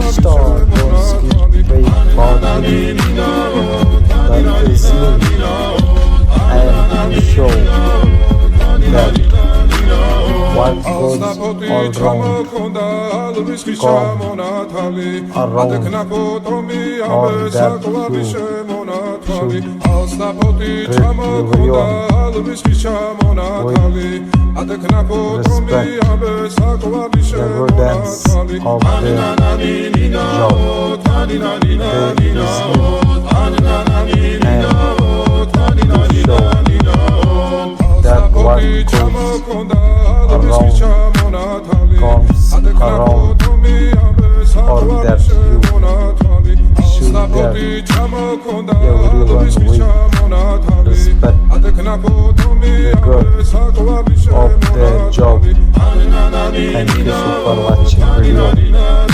star was get way proudly that is me and show that what goes all wrong come around on that you should treat everyone with respect, evidence of their job. They is and to show that what goes around comes around, or that you should get everyone with respect the good of their job. Thank you for watching video.